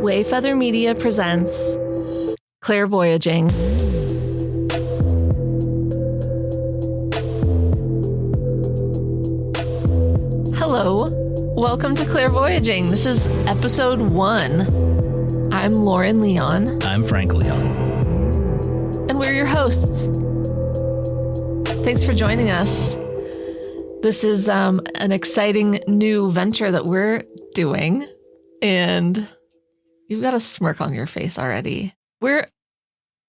Wayfeather Media presents Clairvoyaging. Hello, welcome to Clairvoyaging. This is episode 1. I'm Lauren Leon. I'm Frank Leon. And we're your hosts. Thanks for joining us. This is an exciting new venture that we're doing. And you've got a smirk on your face already. We're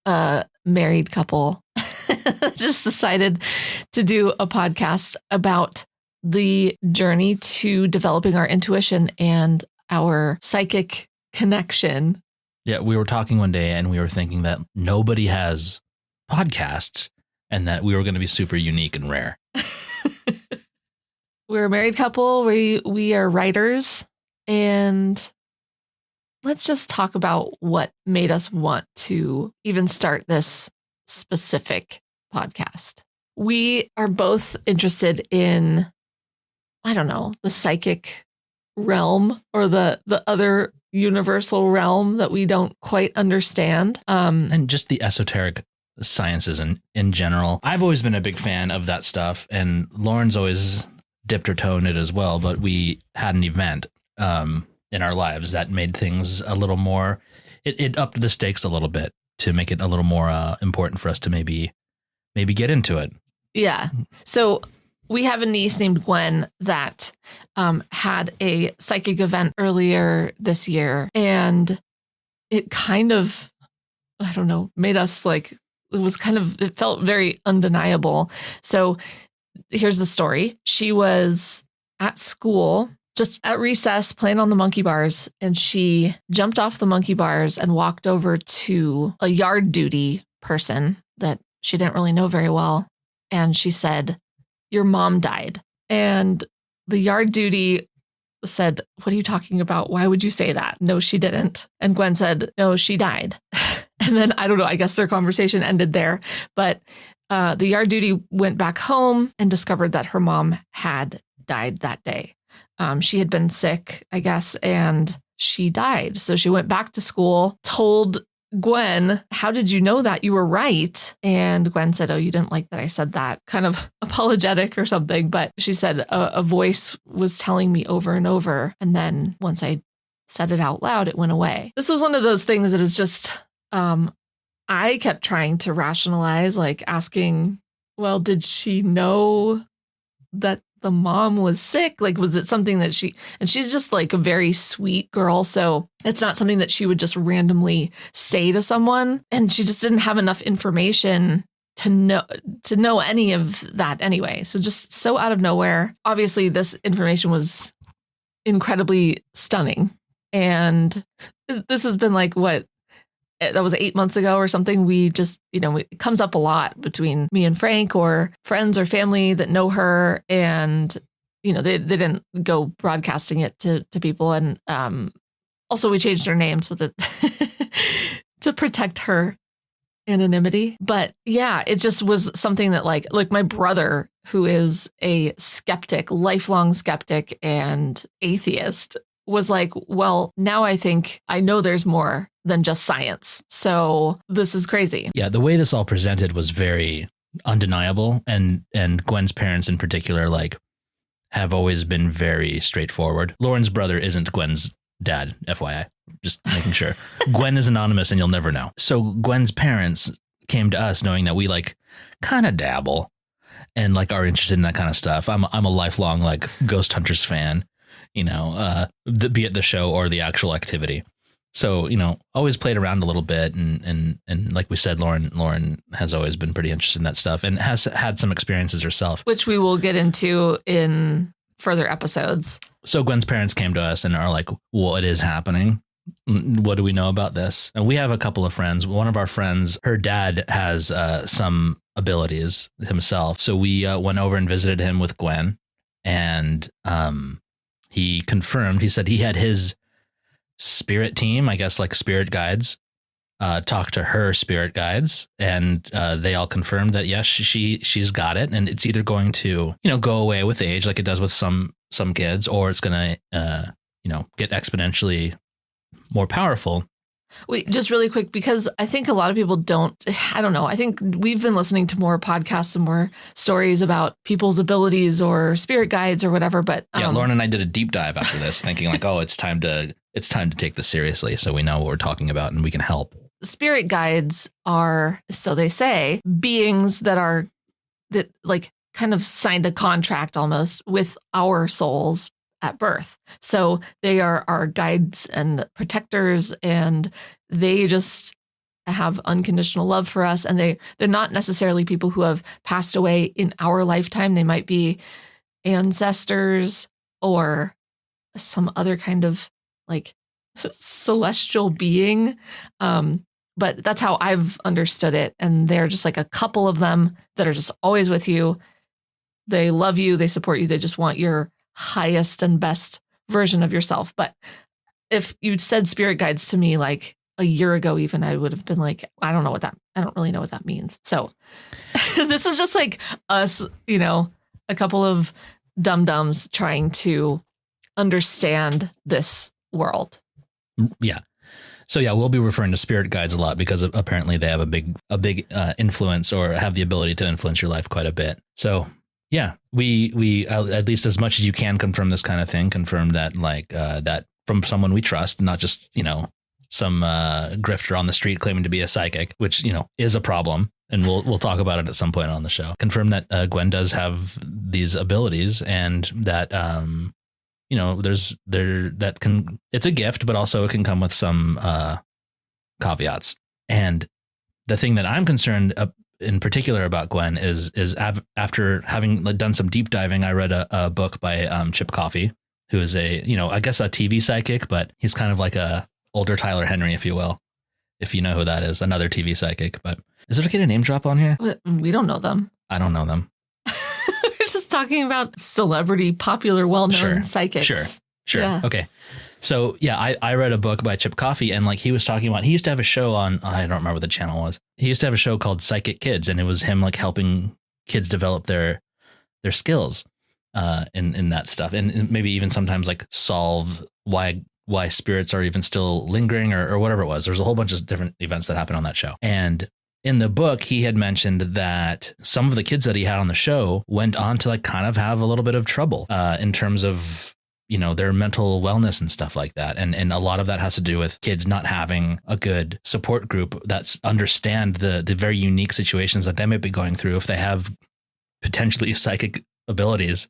a married couple. Just decided to do a podcast about the journey to developing our intuition and our psychic connection. Yeah, we were talking one day and we were thinking that nobody has podcasts and that we were going to be super unique and rare. We're a married couple. We are writers. And let's just talk about what made us want to even start this specific podcast. We are both interested in, I don't know, the psychic realm or the other universal realm that we don't quite understand. And just the esoteric sciences in general. I've always been a big fan of that stuff, and Lauren's always dipped her toe in it as well, but we had an event in our lives that made things a little more, it upped the stakes a little bit to make it a little more important for us to maybe get into it. Yeah. So we have a niece named Gwen that had a psychic event earlier this year, and it kind of, I don't know, made us like, it felt very undeniable. So here's the story. She was at school, just at recess, playing on the monkey bars, and she jumped off the monkey bars and walked over to a yard duty person that she didn't really know very well. And she said, "Your mom died." And the yard duty said, "What are you talking about? Why would you say that?" "No, she didn't." And Gwen said, "No, she died." And then, I don't know, I guess their conversation ended there. But the yard duty went back home and discovered that her mom had died that day. She had been sick, I guess, and she died. So she went back to school, told Gwen, "How did you know that? You were right." And Gwen said, "Oh, you didn't like that I said that," kind of apologetic or something. But she said a voice was telling me over and over. And then once I said it out loud, it went away. This was one of those things that is just, I kept trying to rationalize, like asking, well, did she know that the mom was sick? Like, was it something that and she's just like a very sweet girl. So it's not something that she would just randomly say to someone. And she just didn't have enough information to know any of that anyway. So just so out of nowhere. Obviously, this information was incredibly stunning. And this has been like, that was 8 months ago or something. We just, it comes up a lot between me and Frank or friends or family that know her. And, they didn't go broadcasting it to people. And also we changed her name so that to protect her anonymity. But yeah, it just was something that like my brother, who is a skeptic, lifelong skeptic and atheist, was like, well, now I think I know there's more than just science. So this is crazy. Yeah, the way this all presented was very undeniable. And Gwen's parents in particular, like, have always been very straightforward. Lauren's brother isn't Gwen's dad, FYI. Just making sure. Gwen is anonymous and you'll never know. So Gwen's parents came to us knowing that we like kind of dabble and like are interested in that kind of stuff. I'm a lifelong like Ghost Hunters fan. Be it the show or the actual activity. So, always played around a little bit. And like we said, Lauren has always been pretty interested in that stuff and has had some experiences herself, which we will get into in further episodes. So Gwen's parents came to us and are like, what is happening? What do we know about this? And we have a couple of friends. One of our friends, her dad has some abilities himself. So we went over and visited him with Gwen, and he confirmed, he said he had his spirit team, I guess like spirit guides, talk to her spirit guides, and they all confirmed that, yes, she's got it. And it's either going to, go away with age like it does with some kids, or it's going to, get exponentially more powerful. Wait, just really quick, because I think a lot of people I don't know. I think we've been listening to more podcasts and more stories about people's abilities or spirit guides or whatever. But yeah, Lauren and I did a deep dive after this, thinking like, oh, it's time to take this seriously, so we know what we're talking about and we can help. Spirit guides are, so they say, beings that like kind of signed a contract almost with our souls at birth. So they are our guides and protectors, and they just have unconditional love for us. And they're not necessarily people who have passed away in our lifetime. They might be ancestors or some other kind of like celestial being. But that's how I've understood it. And they're just like a couple of them that are just always with you. They love you. They support you. They just want your highest and best version of yourself. But if you'd said spirit guides to me like a year ago, even, I would have been like, I don't really know what that means. So this is just like us, a couple of dum-dums trying to understand this world. Yeah. So yeah, we'll be referring to spirit guides a lot because apparently they have a big influence, or have the ability to influence your life quite a bit. So yeah, we at least as much as you can confirm this kind of thing, confirm that that from someone we trust, not just, some grifter on the street claiming to be a psychic, which, is a problem. And we'll talk about it at some point on the show. Confirm that Gwen does have these abilities, and that, it's a gift, but also it can come with some caveats. And the thing that I'm concerned in particular about Gwen is after having done some deep diving, I read a book by Chip Coffey, who is I guess a TV psychic, but he's kind of like a older Tyler Henry, if you will, if you know who that is, another TV psychic. But is it okay to name drop on here? We don't know them. I don't know them. We're just talking about celebrity, popular, well-known psychics. Sure. Yeah. Okay. So yeah, I read a book by Chip Coffey, and like he was talking about, he used to have a show on, I don't remember what the channel was. He used to have a show called Psychic Kids, and it was him like helping kids develop their skills in that stuff, and maybe even sometimes like solve why spirits are even still lingering or whatever it was. There's a whole bunch of different events that happened on that show. And in the book, he had mentioned that some of the kids that he had on the show went on to like kind of have a little bit of trouble in terms of, their mental wellness and stuff like that. And a lot of that has to do with kids not having a good support group that understand the very unique situations that they might be going through if they have potentially psychic abilities.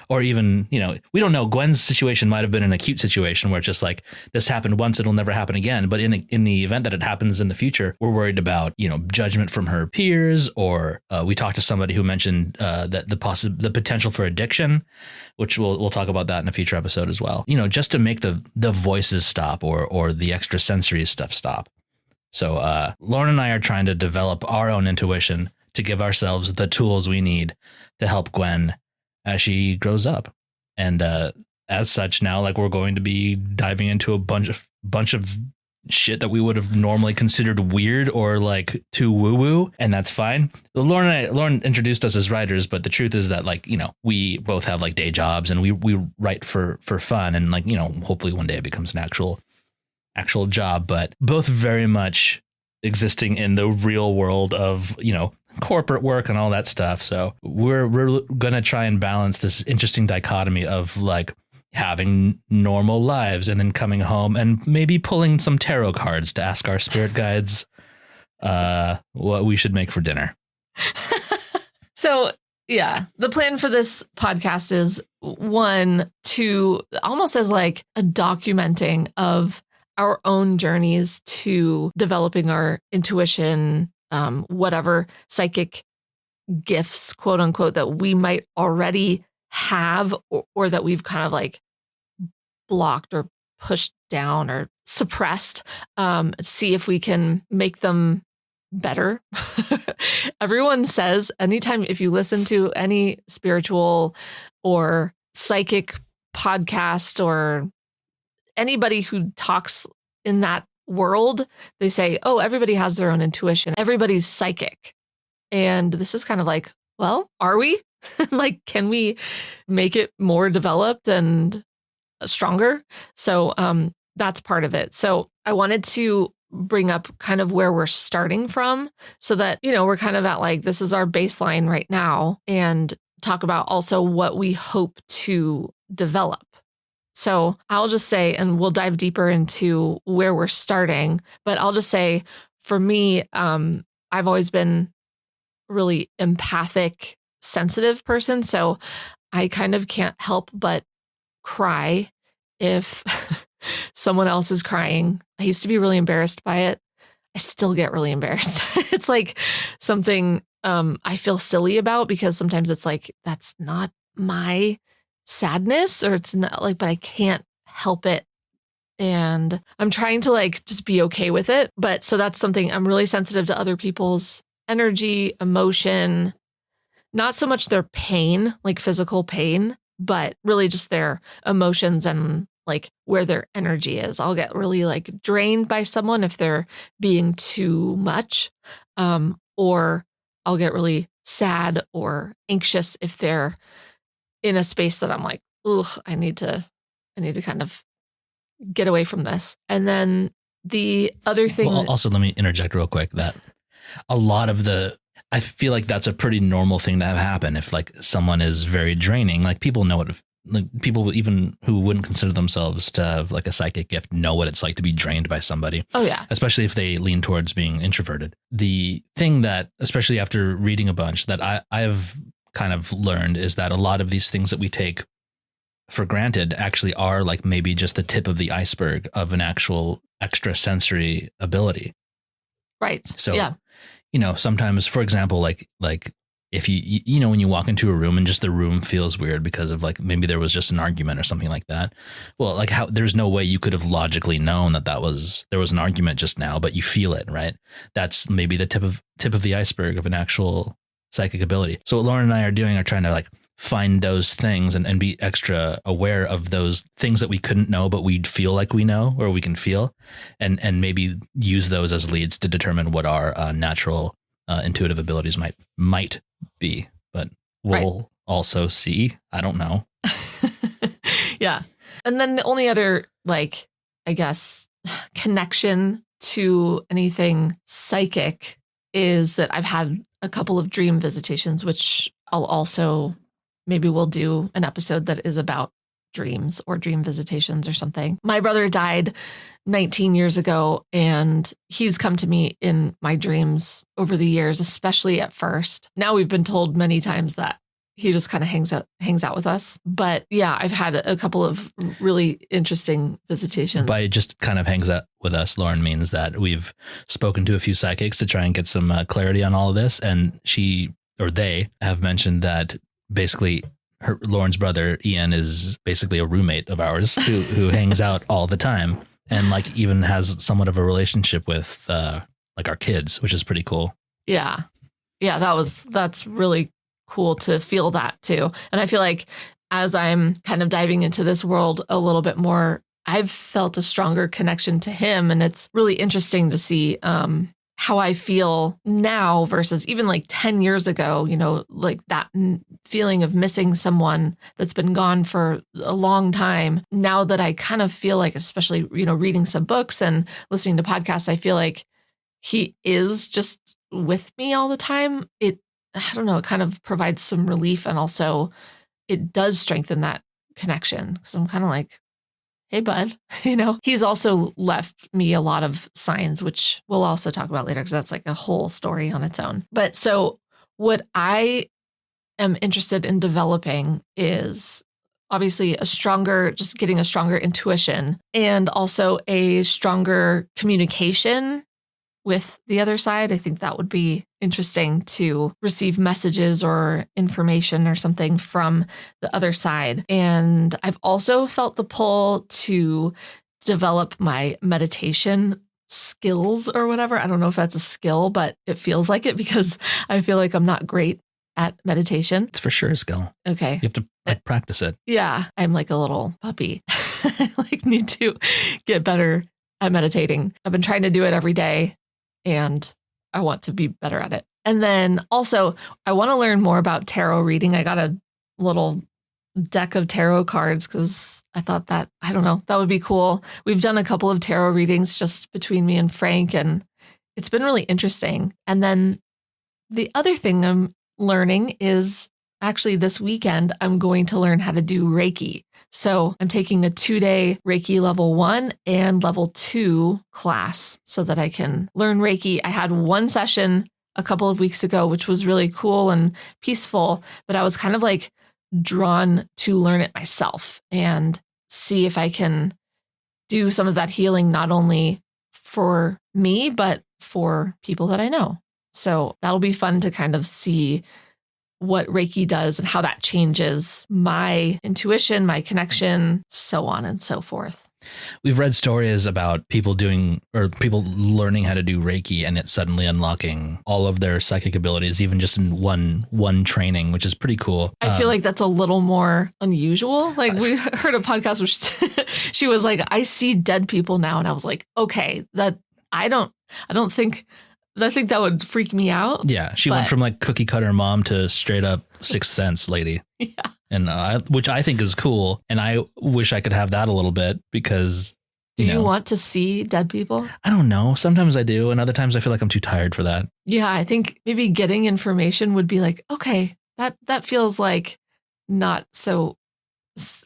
Or even, we don't know, Gwen's situation might have been an acute situation where it's just like, this happened once, it'll never happen again. But in the event that it happens in the future, we're worried about, judgment from her peers, or we talked to somebody who mentioned that the potential for addiction, which we'll talk about that in a future episode as well, just to make the voices stop or the extrasensory stuff stop. So Lauren and I are trying to develop our own intuition to give ourselves the tools we need to help Gwen as she grows up. And as such, now like we're going to be diving into a bunch of shit that we would have normally considered weird or like too woo-woo, and that's fine. Lauren introduced us as writers, but the truth is that like, we both have like day jobs, and we write for fun, and like, hopefully one day it becomes an actual job, but both very much existing in the real world of, corporate work and all that stuff. So we're going to try and balance this interesting dichotomy of like having normal lives and then coming home and maybe pulling some tarot cards to ask our spirit guides what we should make for dinner. So yeah, the plan for this podcast is one, to almost as like a documenting of our own journeys to developing our intuition, whatever psychic gifts, quote unquote, that we might already have, or that we've kind of like blocked or pushed down or suppressed, see if we can make them better. Everyone says anytime, if you listen to any spiritual or psychic podcast or anybody who talks in that world, they say, oh, everybody has their own intuition. Everybody's psychic. And this is kind of like, well, are we? Like, can we make it more developed and stronger? So that's part of it. So I wanted to bring up kind of where we're starting from so that, we're kind of at like, this is our baseline right now, and talk about also what we hope to develop. So I'll just say, and we'll dive deeper into where we're starting, but I'll just say for me, I've always been a really empathic, sensitive person. So I kind of can't help but cry if someone else is crying. I used to be really embarrassed by it. I still get really embarrassed. It's like something I feel silly about, because sometimes it's like, that's not my sadness, or it's not like, but I can't help it. And I'm trying to like just be okay with it. But so that's something, I'm really sensitive to other people's energy, emotion, not so much their pain, like physical pain, but really just their emotions and like where their energy is. I'll get really like drained by someone if they're being too much, or I'll get really sad or anxious if they're in a space that I'm like, ugh, I need to kind of get away from this. And then the other thing. Well, also, let me interject real quick that a lot of I feel like that's a pretty normal thing to have happen if like someone is very draining. Like people know like people even who wouldn't consider themselves to have like a psychic gift know what it's like to be drained by somebody. Oh yeah. Especially if they lean towards being introverted. The thing that, especially after reading a bunch, that I've kind of learned is that a lot of these things that we take for granted actually are like maybe just the tip of the iceberg of an actual extrasensory ability. Right. So, yeah. Sometimes, for example, like if when you walk into a room and just the room feels weird because of like, maybe there was just an argument or something like that. Well, like there's no way you could have logically known that there was an argument just now, but you feel it, right? That's maybe the tip of the iceberg of an actual psychic ability. So what Lauren and I are doing are trying to like find those things and be extra aware of those things that we couldn't know, but we'd feel like we know, or we can feel, and maybe use those as leads to determine what our natural intuitive abilities might be. But we'll also see. I don't know. Yeah. And then the only other, like, I guess, connection to anything psychic is that I've had a couple of dream visitations, which I'll also, maybe we'll do an episode that is about dreams or dream visitations or something. My brother died 19 years ago, and he's come to me in my dreams over the years, especially at first. Now we've been told many times that he just kind of hangs out with us. But yeah, I've had a couple of really interesting visitations. By just kind of hangs out with us, Lauren means that we've spoken to a few psychics to try and get some clarity on all of this. And they have mentioned that basically Lauren's brother, Ian, is basically a roommate of ours who hangs out all the time and like even has somewhat of a relationship with like our kids, which is pretty cool. Yeah. Yeah, that's really cool to feel that too. And I feel like as I'm kind of diving into this world a little bit more, I've felt a stronger connection to him. And it's really interesting to see how I feel now versus even like 10 years ago, like that feeling of missing someone that's been gone for a long time. Now that I kind of feel like, especially, reading some books and listening to podcasts, I feel like he is just with me all the time. I don't know, it kind of provides some relief, and also it does strengthen that connection, because I'm kind of like, hey, bud, he's also left me a lot of signs, which we'll also talk about later, because that's like a whole story on its own. But so what I am interested in developing is obviously getting a stronger intuition, and also a stronger communication with the other side. I think that would be interesting to receive messages or information or something from the other side. And I've also felt the pull to develop my meditation skills or whatever. I don't know if that's a skill, but it feels like it, because I feel like I'm not great at meditation. It's for sure a skill. Okay. You have to practice it. Yeah. I'm like a little puppy. I need to get better at meditating. I've been trying to do it every day, and I want to be better at it. And then also, I want to learn more about tarot reading. I got a little deck of tarot cards because I thought that, I don't know, that would be cool. We've done a couple of tarot readings just between me and Frank, and it's been really interesting. And then the other thing I'm learning is actually this weekend, I'm going to learn how to do Reiki. So I'm taking a 2-day Reiki level 1 and level 2 class so that I can learn Reiki. I had one session a couple of weeks ago, which was really cool and peaceful, but I was kind of like drawn to learn it myself and see if I can do some of that healing, not only for me, but for people that I know. So that'll be fun to kind of see what Reiki does and how that changes my intuition, my connection, so on and so forth. We've read stories about people doing or people learning how to do Reiki and it suddenly unlocking all of their psychic abilities, even just in one training, which is pretty cool. I feel like that's a little more unusual. Like we heard a podcast where she was like, I see dead people now. And I was like, okay, that I think that would freak me out. Yeah. She went from like cookie cutter mom to straight up Sixth Sense lady. Yeah. And which I think is cool. And I wish I could have that a little bit because. Do you want to see dead people? I don't know. Sometimes I do. And other times I feel like I'm too tired for that. Yeah. I think maybe getting information would be like, okay, that feels like not so,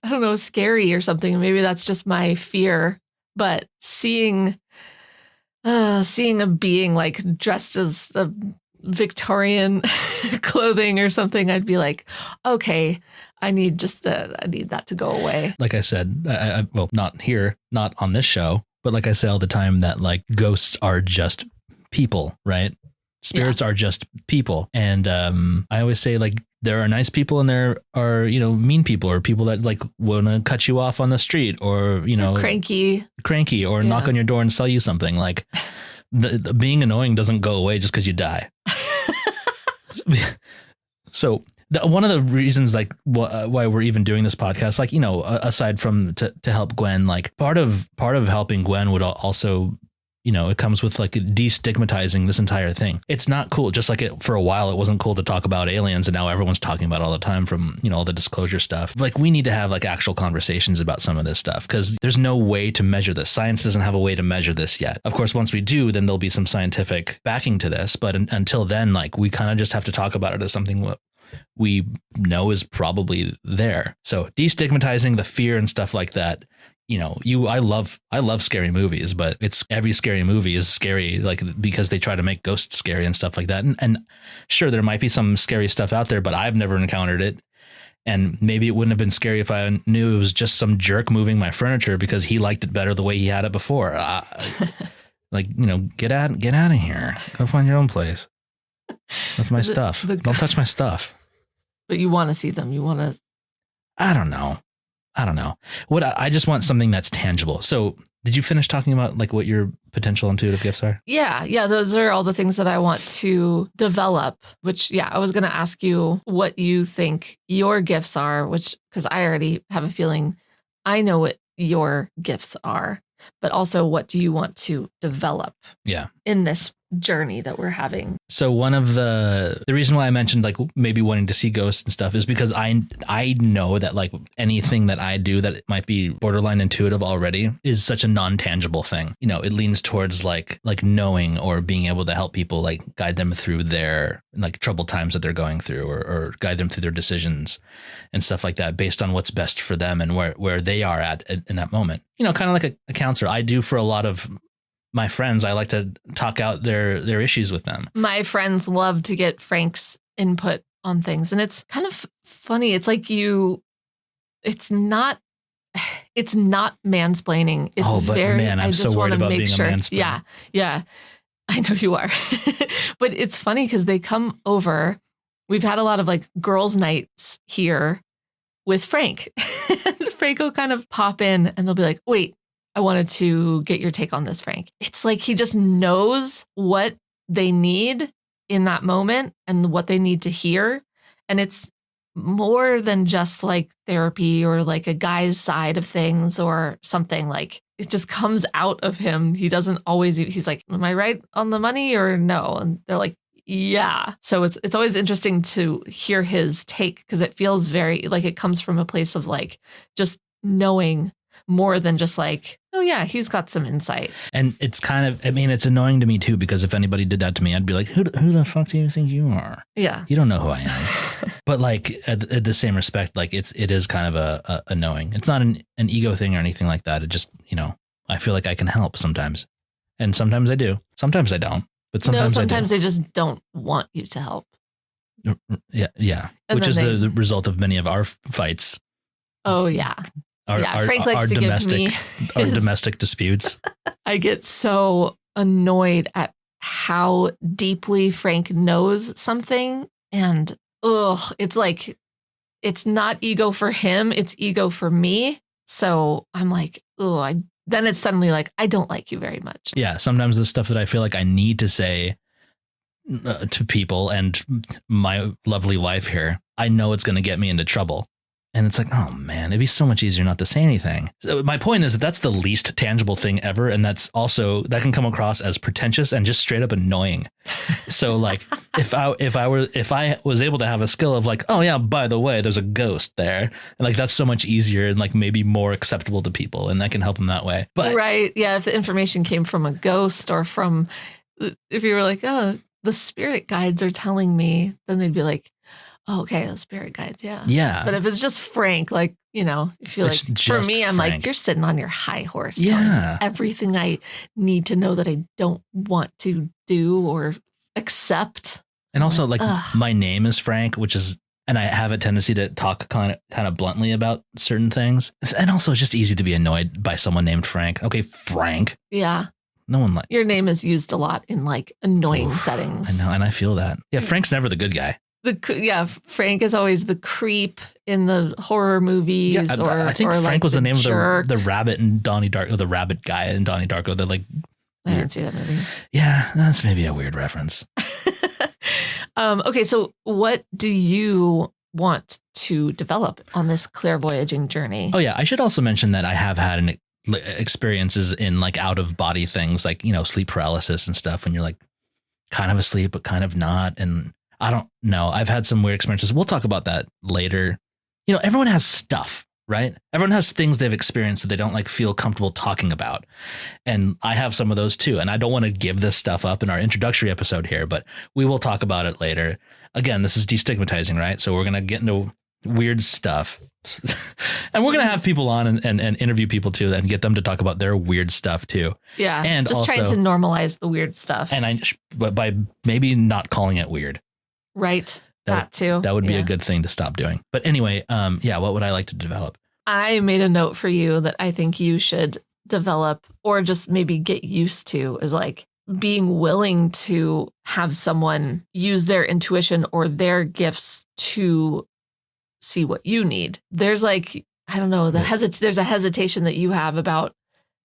I don't know, scary or something. Maybe that's just my fear. But seeing a being like dressed as a Victorian clothing or something, I'd be like, okay, I need that to go away. Like I said, well, not here, not on this show, but like I say all the time that like ghosts are just people, right? Spirits are just people. And I always say like there are nice people and there are, mean people or people that like want to cut you off on the street or, cranky or knock on your door and sell you something. Like the being annoying doesn't go away just because you die. So one of the reasons like why we're even doing this podcast, like, aside from to help Gwen, like part of helping Gwen would also, it comes with like destigmatizing this entire thing. It's not cool. Just like for a while, it wasn't cool to talk about aliens. And now everyone's talking about it all the time from, all the disclosure stuff. Like we need to have like actual conversations about some of this stuff because there's no way to measure this. Science doesn't have a way to measure this yet. Of course, once we do, then there'll be some scientific backing to this. But until then, like we kind of just have to talk about it as something we know is probably there. So destigmatizing the fear and stuff like that. I love scary movies, but every scary movie is scary, like because they try to make ghosts scary and stuff like that. And sure, there might be some scary stuff out there, but I've never encountered it. And maybe it wouldn't have been scary if I knew it was just some jerk moving my furniture because he liked it better the way he had it before. Get out of here. Go find your own place. That's my stuff. Don't touch my stuff. But you want to see them. You want to. I don't know. What I just want something that's tangible. So did you finish talking about like what your potential intuitive gifts are? Yeah. Those are all the things that I want to develop, which, I was going to ask you what you think your gifts are, because I already have a feeling I know what your gifts are, but also what do you want to develop in this journey that we're having? So one of the reason why I mentioned like maybe wanting to see ghosts and stuff is because I know that like anything that I do that might be borderline intuitive already is such a non-tangible thing. It leans towards like knowing or being able to help people, like guide them through their like troubled times that they're going through or guide them through their decisions and stuff like that based on what's best for them and where they are at in that moment. Kind of like a counselor. I do for a lot of my friends. I like to talk out their issues with them. My friends love to get Frank's input on things. And it's kind of funny. It's like it's not mansplaining. It's man, I'm so worried about being a mansplainer. Yeah. I know you are. But it's funny because they come over. We've had a lot of like girls' nights here with Frank. And Frank will kind of pop in and they'll be like, wait, I wanted to get your take on this, Frank. It's like he just knows what they need in that moment and what they need to hear. And it's more than just like therapy or like a guy's side of things or something. Like it just comes out of him. He doesn't always, he's like, am I right on the money or no? And they're like, yeah. So it's always interesting to hear his take because it feels very like it comes from a place of like just knowing more than just like, oh yeah, he's got some insight. And it's kind of, I mean, it's annoying to me too, because if anybody did that to me, I'd be like, who the fuck do you think you are? Yeah. You don't know who I am. But like at the same respect, like it is kind of a annoying. It's not an ego thing or anything like that. It just, I feel like I can help sometimes. And sometimes I do. Sometimes I don't. But sometimes they just don't want you to help. Yeah. Which is the result of many of our fights. Oh, yeah. Frank likes to give me our domestic disputes. I get so annoyed at how deeply Frank knows something. And it's like, it's not ego for him. It's ego for me. So I'm like, then it's suddenly like, I don't like you very much. Yeah. Sometimes the stuff that I feel like I need to say to people and my lovely wife here, I know it's going to get me into trouble. And it's like, oh man, it'd be so much easier not to say anything. So my point is that that's the least tangible thing ever. And that's also, that can come across as pretentious and just straight up annoying. So like if I was able to have a skill of like, oh yeah, by the way, there's a ghost there. And like, that's so much easier and like maybe more acceptable to people. And that can help them that way. But right. Yeah. If the information came from a ghost or from, if you were like, oh, the spirit guides are telling me, then they'd be like, oh, okay, the spirit guides, yeah. Yeah. But if it's just Frank, like, you feel like, for me, I'm Frank. like, you're sitting on your high horse. Yeah. Everything I need to know that I don't want to do or accept. And also, like, my name is Frank, which is, and I have a tendency to talk kind of bluntly about certain things. And also, it's just easy to be annoyed by someone named Frank. Okay, Frank. Yeah. No one your name is used a lot in like annoying settings. I know, and I feel that. Yeah, Frank's never the good guy. Frank is always the creep in the horror movies. Yeah, I think Frank like was the name jerk. of the rabbit in Donnie Darko, the rabbit guy in Donnie Darko. That like, I didn't see that movie. Yeah, that's maybe a weird reference. Okay, so what do you want to develop on this clairvoyaging journey? Oh yeah, I should also mention that I have had experiences in like out of body things, like sleep paralysis and stuff. When you're like kind of asleep but kind of not, and I don't know. I've had some weird experiences. We'll talk about that later. Everyone has stuff, right? Everyone has things they've experienced that they don't like feel comfortable talking about. And I have some of those too. And I don't want to give this stuff up in our introductory episode here, but we will talk about it later. Again, this is destigmatizing, right? So we're going to get into weird stuff. And we're going to have people on and interview people too and get them to talk about their weird stuff too. Yeah. And just also, trying to normalize the weird stuff. And but by maybe not calling it weird. Right. That too. That would be a good thing to stop doing. But anyway, what would I like to develop? I made a note for you that I think you should develop or just maybe get used to is like being willing to have someone use their intuition or their gifts to see what you need. There's like, I don't know, there's a hesitation that you have about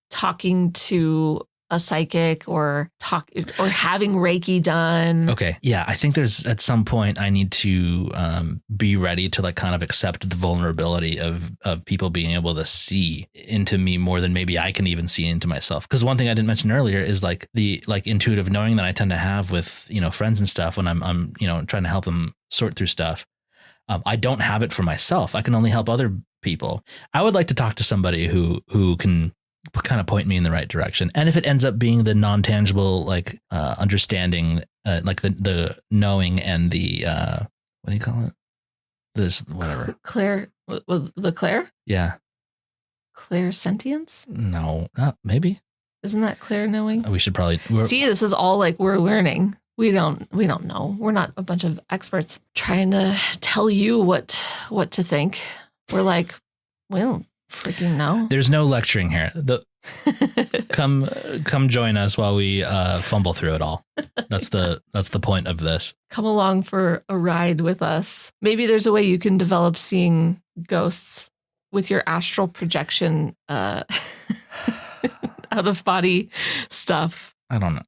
talking to a psychic or having Reiki done. Okay. Yeah. I think there's at some point I need to be ready to like kind of accept the vulnerability of people being able to see into me more than maybe I can even see into myself. Because one thing I didn't mention earlier is like the like intuitive knowing that I tend to have with, friends and stuff when I'm trying to help them sort through stuff. I don't have it for myself. I can only help other people. I would like to talk to somebody who can kind of point me in the right direction. And if it ends up being the non-tangible, like understanding, like the knowing and the, what do you call it? This, whatever. The Claire? Yeah. Claire sentience? No, maybe. Isn't that Claire knowing? We should probably see. This is all like we're learning. We don't know. We're not a bunch of experts trying to tell you what to think. We're like, we don't freaking know. There's no lecturing here. Come join us while we fumble through it all. That's the point of this. Come along for a ride with us. Maybe there's a way you can develop seeing ghosts with your astral projection out of body stuff. I don't know.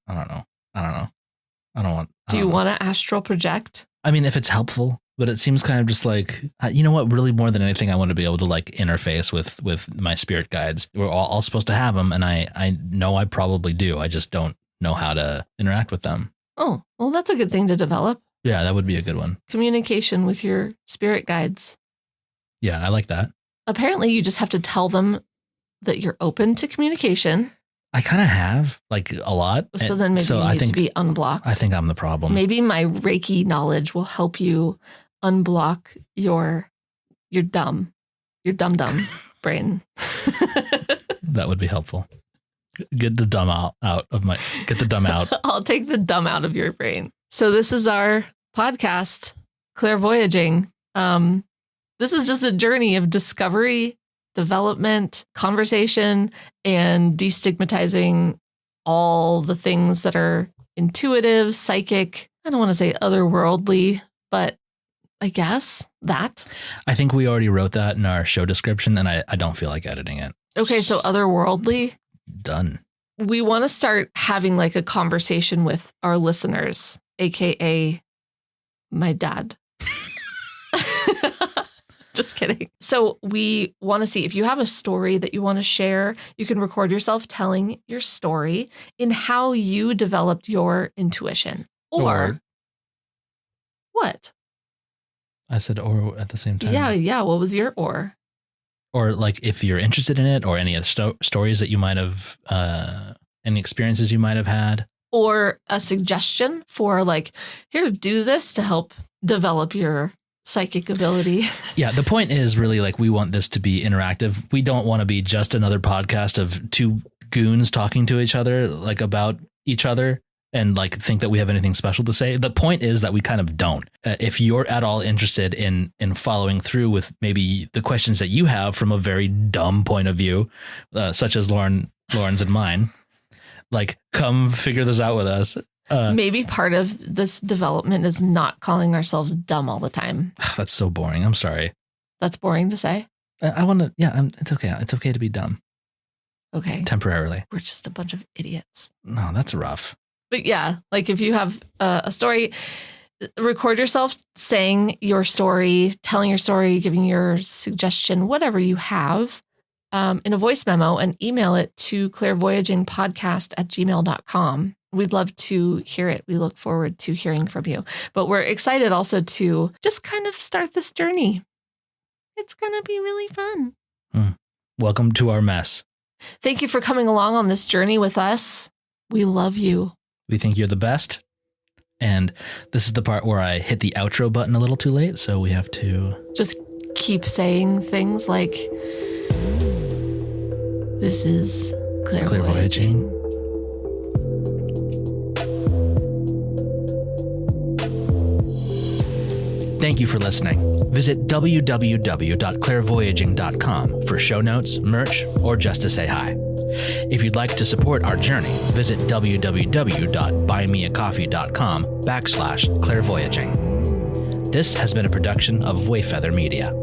Do you want to astral project? I mean, if it's helpful. But it seems kind of just like, you know what, really more than anything, I want to be able to like interface with my spirit guides. We're all supposed to have them. And I know I probably do. I just don't know how to interact with them. Oh, well, that's a good thing to develop. Yeah, that would be a good one. Communication with your spirit guides. Yeah, I like that. apparently you just have to tell them that you're open to communication. I kind of have, like, a lot. So then maybe you need to be unblocked. I think I'm the problem. Maybe my Reiki knowledge will help you unblock your dumb brain. That would be helpful. Get the dumb out. I'll take the dumb out of your brain. So this is our podcast, Clairvoyaging. This is just a journey of discovery, development, conversation, and destigmatizing all the things that are intuitive, psychic. I don't want to say otherworldly, but I guess that. I think we already wrote that in our show description, and I don't feel like editing it. Okay, so otherworldly. Done. We want to start having like a conversation with our listeners, aka my dad. Just kidding. So we want to see if you have a story that you want to share, you can record yourself telling your story in how you developed your intuition. Or what? I said or at the same time. Yeah. What was your or? Or like if you're interested in it, or any of the stories that you might have, any experiences you might have had. Or a suggestion for like, here, do this to help develop your psychic ability. Yeah, the point is really like we want this to be interactive. We don't want to be just another podcast of two goons talking to each other, like about each other, and like think that we have anything special to say. The point is that we kind of don't. If you're at all interested in following through with maybe the questions that you have from a very dumb point of view, such as Lauren's and mine, like come figure this out with us. Maybe part of this development is not calling ourselves dumb all the time. That's so boring. I'm sorry. That's boring to say. I want to. Yeah, it's okay. It's okay to be dumb. Okay. Temporarily. We're just a bunch of idiots. No, that's rough. But yeah, like if you have a story, record yourself saying your story, telling your story, giving your suggestion, whatever you have, in a voice memo, and email it to clairvoyagingpodcast@gmail.com. We'd love to hear it. We look forward to hearing from you. But we're excited also to just kind of start this journey. It's going to be really fun. Welcome to our mess. Thank you for coming along on this journey with us. We love you. We think you're the best. And this is the part where I hit the outro button a little too late, so we have to just keep saying things like, this is Clairvoyaging. Thank you for listening. Visit www.clairvoyaging.com for show notes, merch, or just to say hi. If you'd like to support our journey, visit www.buymeacoffee.com/clairvoyaging. This has been a production of Wayfeather Media.